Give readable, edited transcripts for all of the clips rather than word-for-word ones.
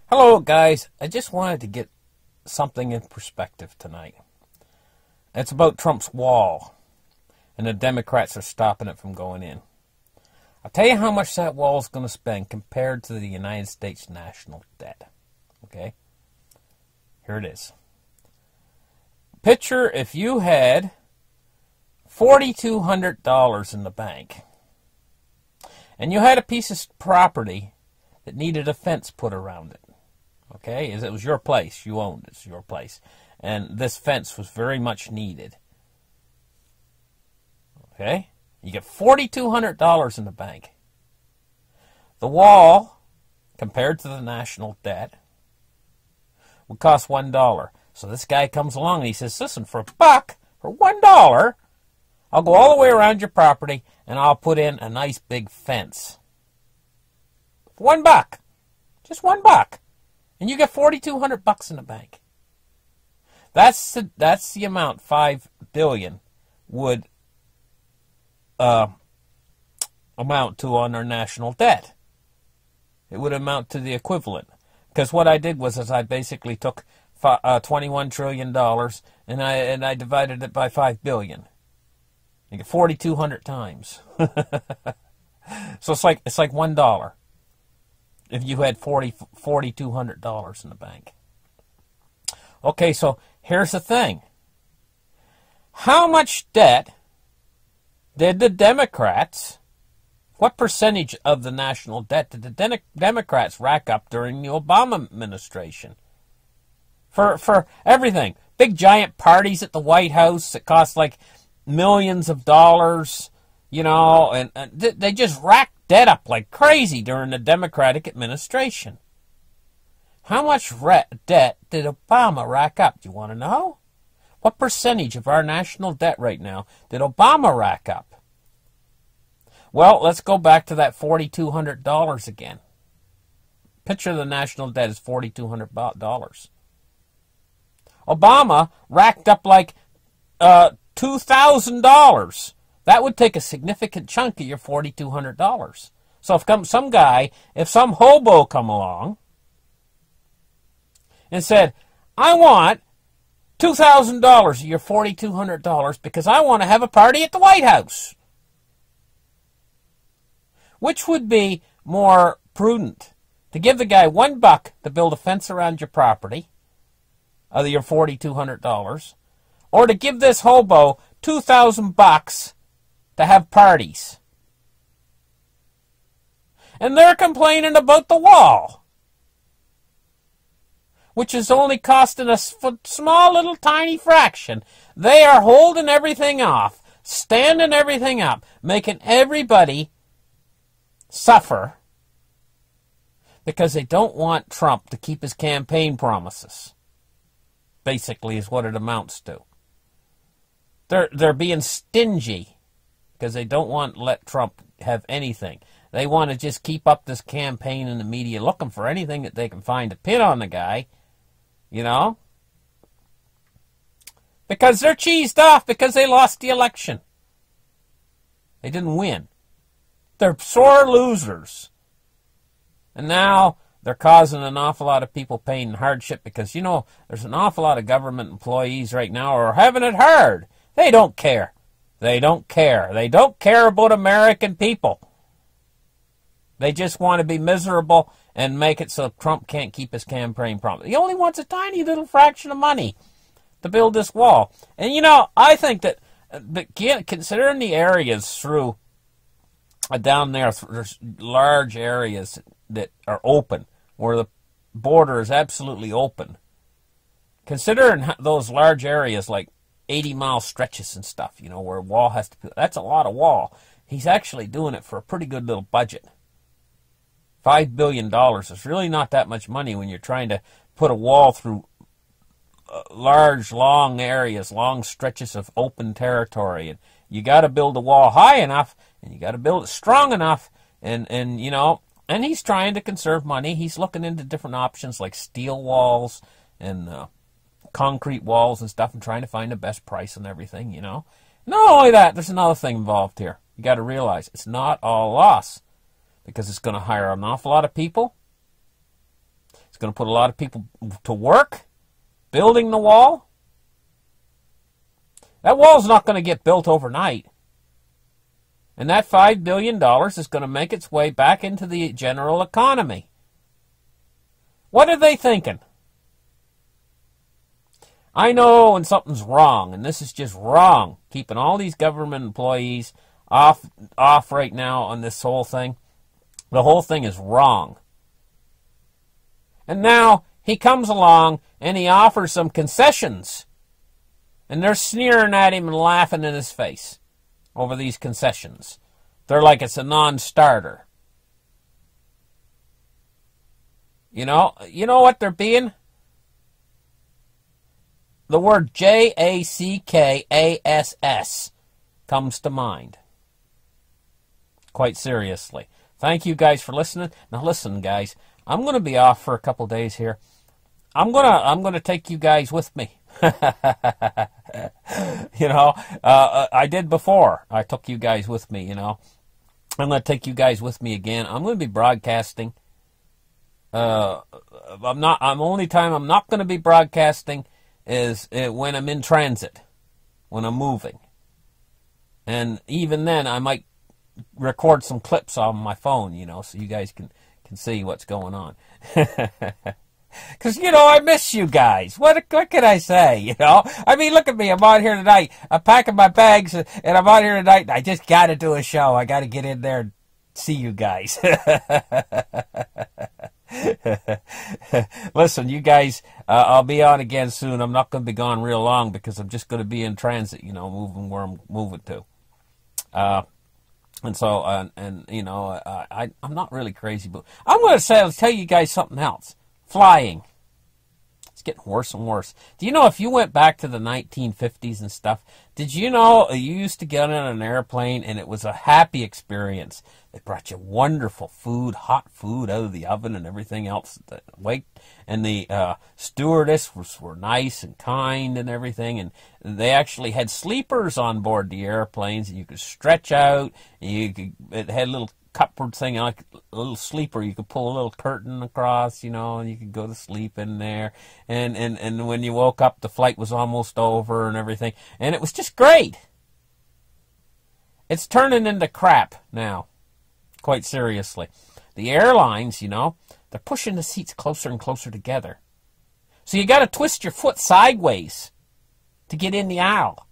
Hello, guys. I just wanted to get something in perspective tonight. It's about Trump's wall, and the Democrats are stopping it from going in. I'll tell you how much that wall is going to spend compared to the United States national debt. Okay? Here it is. Picture if you had $4,200 in the bank, and you had a piece of property that needed a fence put around it. Okay, it was your place. You owned it. It's your place. And this fence was very much needed. Okay? You get $4,200 in the bank. The wall, compared to the national debt, would cost $1. So this guy comes along and he says, listen, for $1, for $1, I'll go all the way around your property and I'll put in a nice big fence. For $1. Just $1. And you get $4,200 in the bank. That's the amount $5 billion would amount to on our national debt. It would amount to the equivalent. Because what I did was I basically took $21 trillion and I divided it by $5 billion. You get 4,200 times. So it's like $1. If you had $4,200 in the bank. Okay, so here's the thing. How much debt did the Democrats, what percentage of the national debt did the Democrats rack up during the Obama administration? For everything. Big giant parties at the White House that cost like millions of dollars, you know, and they just racked debt up like crazy during the Democratic administration. How much debt did Obama rack up? Do you want to know? What percentage of our national debt right now did Obama rack up? Well, let's go back to that $4,200 again. Picture the national debt is $4,200. Obama racked up like $2,000. That would take a significant chunk of your $4,200. So if some hobo come along and said, I want $2,000 of your $4,200 because I want to have a party at the White House. Which would be more prudent? To give the guy $1 to build a fence around your property, of your $4,200, or to give this hobo $2,000 to have parties. And they're complaining about the wall, which is only costing us a small little tiny fraction. They are holding everything off, standing everything up, making everybody suffer because they don't want Trump to keep his campaign promises. Basically is what it amounts to. They're being stingy because they don't want to let Trump have anything. They want to just keep up this campaign in the media, looking for anything that they can find to pin on the guy, you know? Because they're cheesed off because they lost the election. They didn't win. They're sore losers. And now they're causing an awful lot of people pain and hardship because, you know, there's an awful lot of government employees right now who are having it hard. They don't care. They don't care. They don't care about American people. They just want to be miserable and make it so Trump can't keep his campaign promise. He only wants a tiny little fraction of money to build this wall. And, you know, I think that considering the areas through down there, there's large areas that are open, where the border is absolutely open. Considering those large areas like 80-mile stretches and stuff, you know, where a wall has to be, that's a lot of wall. He's actually doing it for a pretty good little budget. $5 billion is really not that much money when you're trying to put a wall through large, long areas, long stretches of open territory. And you got to build the wall high enough, and you got to build it strong enough, and you know, and he's trying to conserve money. He's looking into different options like steel walls and concrete walls and stuff and trying to find the best price on everything, you know. Not only that, there's another thing involved here. You got to realize it's not all loss because it's going to hire an awful lot of people. It's going to put a lot of people to work building the wall. That wall's not going to get built overnight. And that $5 billion is going to make its way back into the general economy. What are they thinking? I know when something's wrong, and this is just wrong, keeping all these government employees off right now on this whole thing. The whole thing is wrong. And now he comes along and he offers some concessions. And they're sneering at him and laughing in his face over these concessions. They're like it's a non-starter. You know what they're being? The word JACKASS comes to mind. Quite seriously. Thank you guys for listening. Now listen, guys, I'm going to be off for a couple days here. I'm gonna take you guys with me. I did before. I took you guys with me. I'm going to take you guys with me again. I'm going to be broadcasting. Only time I'm not going to be broadcasting is when I'm in transit, when I'm moving. And even then, I might record some clips on my phone, so you guys can see what's going on. Because, I miss you guys. What can I say, I mean, look at me. I'm out here tonight. I'm packing my bags, and I'm out here tonight. And I just got to do a show. I got to get in there and see you guys. Listen, you guys, I'll be on again soon. I'm not going to be gone real long because I'm just going to be in transit, moving where I'm moving to. I'm not really crazy, but I'm going to tell you guys something else. Flying. It's getting worse and worse. Do you know if you went back to the 1950s and stuff, did you know you used to get on an airplane and it was a happy experience? They brought you wonderful food, hot food out of the oven and everything else. And the stewardess were nice and kind and everything. And they actually had sleepers on board the airplanes, and you could stretch out. And it had a little cupboard thing, like a little sleeper. You could pull a little curtain across, and you could go to sleep in there. And when you woke up, the flight was almost over and everything. And it was just great. It's turning into crap now. Quite seriously. The airlines, they're pushing the seats closer and closer together. So you got to twist your foot sideways to get in the aisle.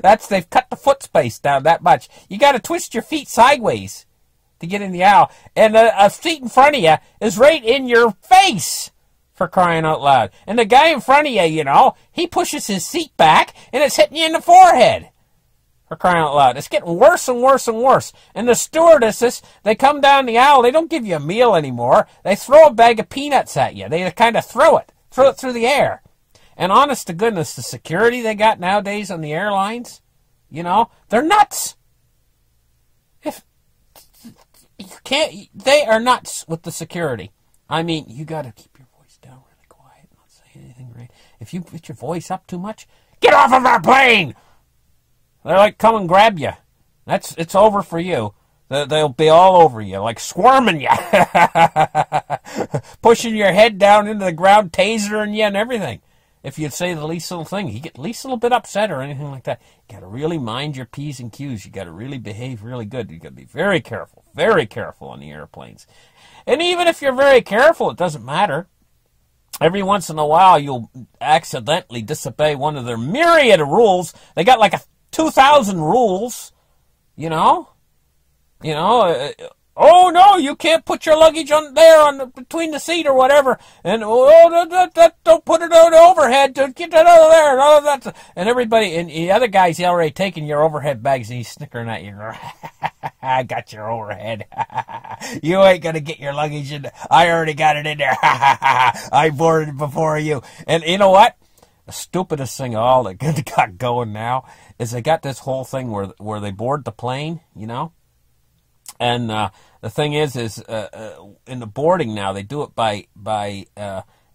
They've cut the foot space down that much. You got to twist your feet sideways to get in the aisle. And a seat in front of you is right in your face, for crying out loud. And the guy in front of you, he pushes his seat back and it's hitting you in the forehead. For crying out loud. It's getting worse and worse and worse. And the stewardesses, they come down the aisle. They don't give you a meal anymore. They throw a bag of peanuts at you. They kind of throw it through the air. And honest to goodness, the security they got nowadays on the airlines, they're nuts. They are nuts with the security. I mean, you got to keep your voice down really quiet, not say anything right. If you put your voice up too much, get off of our plane! They're like, come and grab you. It's over for you. They'll be all over you, like squirming you. Pushing your head down into the ground, tasering you and everything. If you'd say the least little thing, you get the least little bit upset or anything like that. You got to really mind your P's and Q's. You got to really behave really good. You got to be very careful on the airplanes. And even if you're very careful, it doesn't matter. Every once in a while, you'll accidentally disobey one of their myriad of rules. They got like 2,000 rules, oh no, you can't put your luggage on there between the seat or whatever, and don't put it on the overhead, get that out of there, and all of that. And everybody, and the other guy's already taking your overhead bags, and he's snickering at you. I got your overhead. You ain't gonna get your luggage in. I already got it in there. I boarded it before you. And you know what? The stupidest thing of all that got going now is they got this whole thing where they board the plane, and the thing is in the boarding now they do it by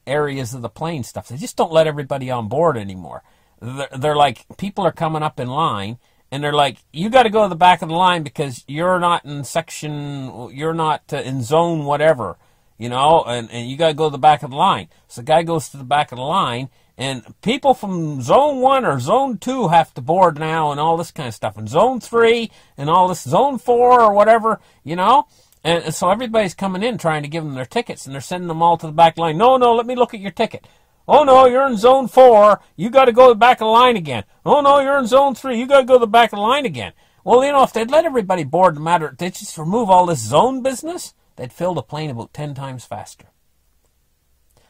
areas of the plane stuff. They just don't let everybody on board anymore. They're like, people are coming up in line, and they're like, you got to go to the back of the line because you're not in section, you're not in zone whatever. you know, and you got to go to the back of the line. So the guy goes to the back of the line, and people from Zone 1 or Zone 2 have to board now and all this kind of stuff. And Zone 3 and all this, Zone 4 or whatever, you know. And so everybody's coming in trying to give them their tickets, and they're sending them all to the back line. No, let me look at your ticket. Oh, no, you're in Zone 4. You got to go to the back of the line again. Oh, no, you're in Zone 3. You got to go to the back of the line again. Well, you know, if they'd let everybody board no matter, they'd just remove all this zone business, they'd fill the plane about 10 times faster.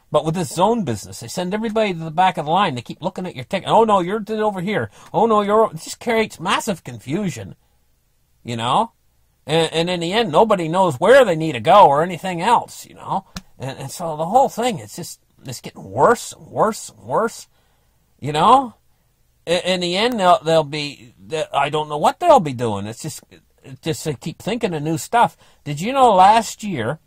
But with this zone business, they send everybody to the back of the line. They keep looking at your ticket. Oh, no, you're over here. Oh, no, you're over. It just creates massive confusion, you know. And in the end, nobody knows where they need to go or anything else, you know. And so the whole thing, it's getting worse and worse and worse, you know. In the end, they'll be, I don't know what they'll be doing. It's just they keep thinking of new stuff. Did you know last year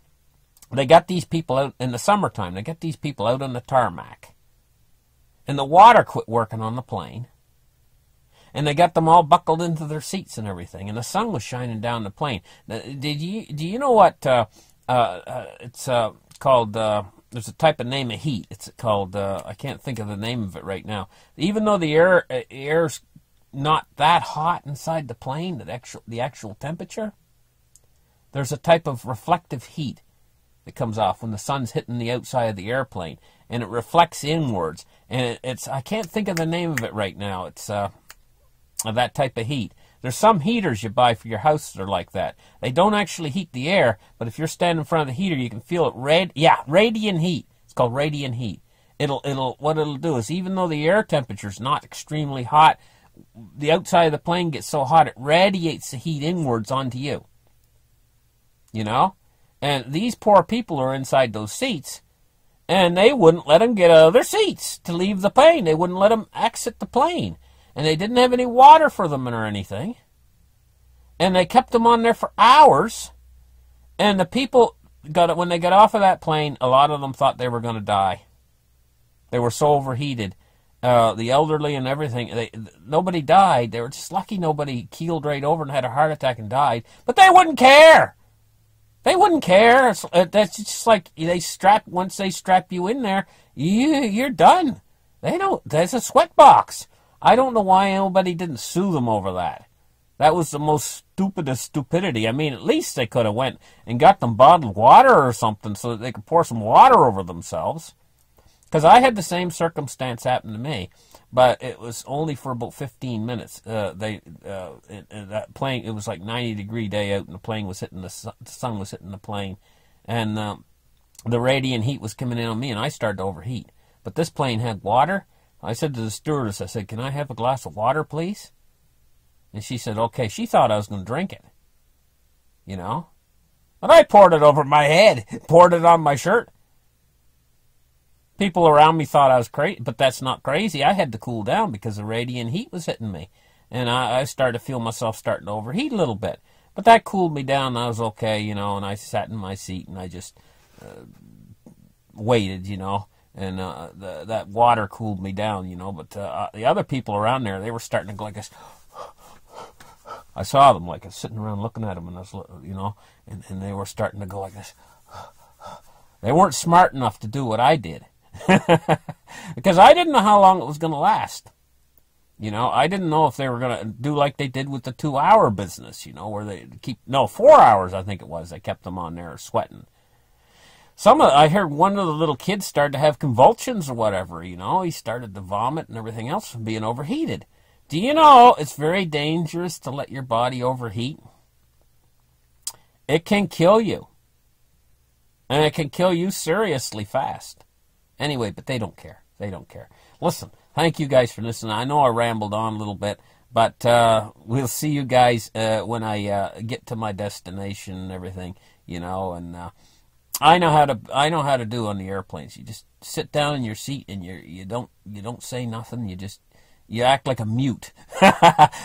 they got these people out in the summertime? They got these people out on the tarmac, and the water quit working on the plane, and they got them all buckled into their seats and everything, and the sun was shining down the plane. Do you know what it's called? There's a type of name of heat. It's called, I can't think of the name of it right now. Even though the air's not that hot inside the plane, the actual temperature, there's a type of reflective heat that comes off when the sun's hitting the outside of the airplane, and it reflects inwards. And it's I can't think of the name of it right now. It's that type of heat. There's some heaters you buy for your house that are like that. They don't actually heat the air, but if you're standing in front of the heater, you can feel it radiant heat. It's called radiant heat. What it'll do is, even though the air temperature's not extremely hot, the outside of the plane gets so hot it radiates the heat inwards onto you. You know? And these poor people are inside those seats, and they wouldn't let them get out of their seats to leave the plane. They wouldn't let them exit the plane. And they didn't have any water for them or anything. And they kept them on there for hours. And the people, when they got off of that plane, a lot of them thought they were going to die. They were so overheated. The elderly and everything. Nobody died. They were just lucky nobody keeled right over and had a heart attack and died. But they wouldn't care. They wouldn't care. That's just like once they strap you in there, you're done. There's a sweat box. I don't know why nobody didn't sue them over that. That was the most stupidest stupidity. I mean, at least they could have went and got them bottled water or something so that they could pour some water over themselves. Because I had the same circumstance happen to me, but it was only for about 15 minutes. That plane, it was like 90-degree day out, and the plane was hitting the sun was hitting the plane, and the radiant heat was coming in on me, and I started to overheat. But this plane had water. I said to the stewardess, I said, "Can I have a glass of water, please?" And she said, okay. She thought I was going to drink it, you know. But I poured it over my head, poured it on my shirt. People around me thought I was crazy, but that's not crazy. I had to cool down because the radiant heat was hitting me. And I started to feel myself starting to overheat a little bit. But that cooled me down, and I was okay, you know, and I sat in my seat, and I just waited, you know. And that water cooled me down, you know. But the other people around there, they were starting to go like this. I saw them, like, I was sitting around looking at them, and I was, you know, and they were starting to go like this. They weren't smart enough to do what I did. Because I didn't know how long it was going to last. You know, I didn't know if they were going to do like they did with the 2-hour business, you know, where they 4 hours, I think it was. They kept them on there sweating. I heard one of the little kids started to have convulsions or whatever, you know. He started to vomit and everything else from being overheated. Do you know it's very dangerous to let your body overheat? It can kill you. And it can kill you seriously fast. Anyway, but they don't care. They don't care. Listen, thank you guys for listening. I know I rambled on a little bit, but we'll see you guys when I get to my destination and everything, you know, and I know how to do on the airplanes. You just sit down in your seat and you don't say nothing. You act like a mute.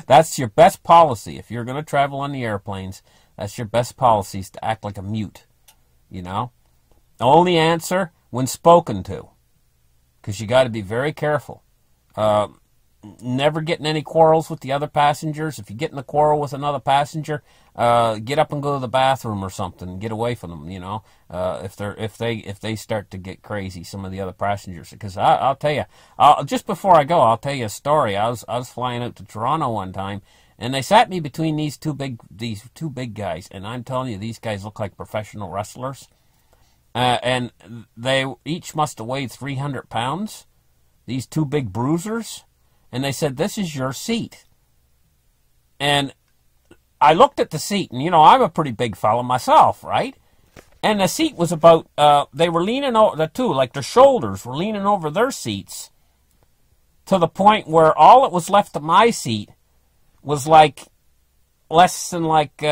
That's your best policy. If you're going to travel on the airplanes, that's your best policy, is to act like a mute, you know. Only answer when spoken to, because you got to be very careful. never getting any quarrels with the other passengers. If you get in a quarrel with another passenger, get up and go to the bathroom or something. Get away from them, you know. If they start to get crazy, some of the other passengers. Because I'll tell you, just before I go, I'll tell you a story. I was flying out to Toronto one time, and they sat me between these two big guys, and I'm telling you, these guys look like professional wrestlers. And they each must have weighed 300 pounds. These two big bruisers. And they said, "This is your seat." And I looked at the seat, and, you know, I'm a pretty big fellow myself, right? And the seat was about, they were leaning over, the two, like their shoulders were leaning over their seats to the point where all that was left of my seat was like less than like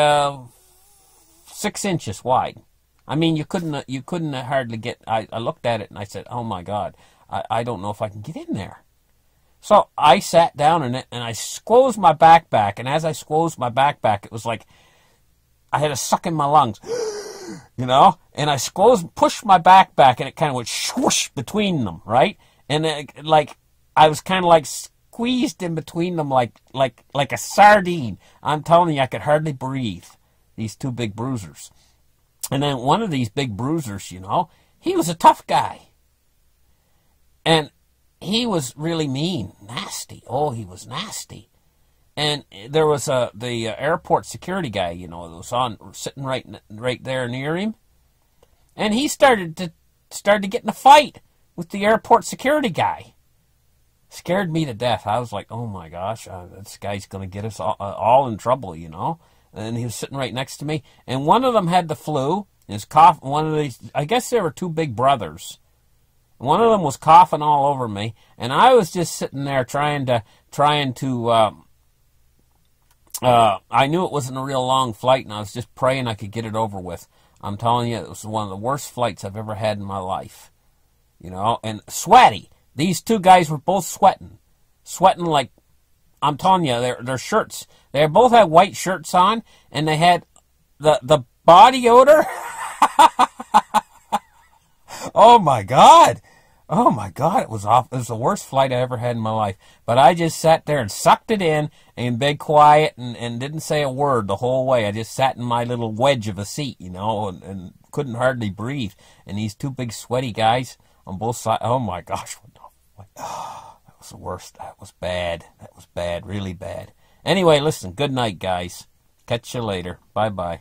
6 inches wide. I mean, you couldn't hardly get, I looked at it and I said, "Oh my God, I don't know if I can get in there." So I sat down in it, and I squoze my back back, and as I squozed my back back, it was like I had a suck in my lungs, you know, and I pushed my back back, and it kind of went swoosh between them, right? And like I was kind of like squeezed in between them like a sardine. I'm telling you, I could hardly breathe, these two big bruisers. And then one of these big bruisers, you know, he was a tough guy. And he was really mean, nasty. Oh, he was nasty. And there was the airport security guy, you know, that was sitting right there near him. And he started to get in a fight with the airport security guy. Scared me to death. I was like, "Oh my gosh, this guy's going to get us all in trouble," you know. And he was sitting right next to me. And one of them had the flu. His cough. One of these, I guess there were two big brothers. One of them was coughing all over me, and I was just sitting there trying to. I knew it wasn't a real long flight, and I was just praying I could get it over with. I'm telling you, it was one of the worst flights I've ever had in my life. You know, and sweaty. These two guys were both sweating like, I'm telling you, their shirts. They both had white shirts on, and they had the body odor. Oh my God. Oh my God, it was awful. It was the worst flight I ever had in my life. But I just sat there and sucked it in and been quiet and didn't say a word the whole way. I just sat in my little wedge of a seat, you know, and couldn't hardly breathe. And these two big sweaty guys on both sides. Oh my gosh. That was the worst. That was bad. That was bad, really bad. Anyway, listen, good night, guys. Catch you later. Bye-bye.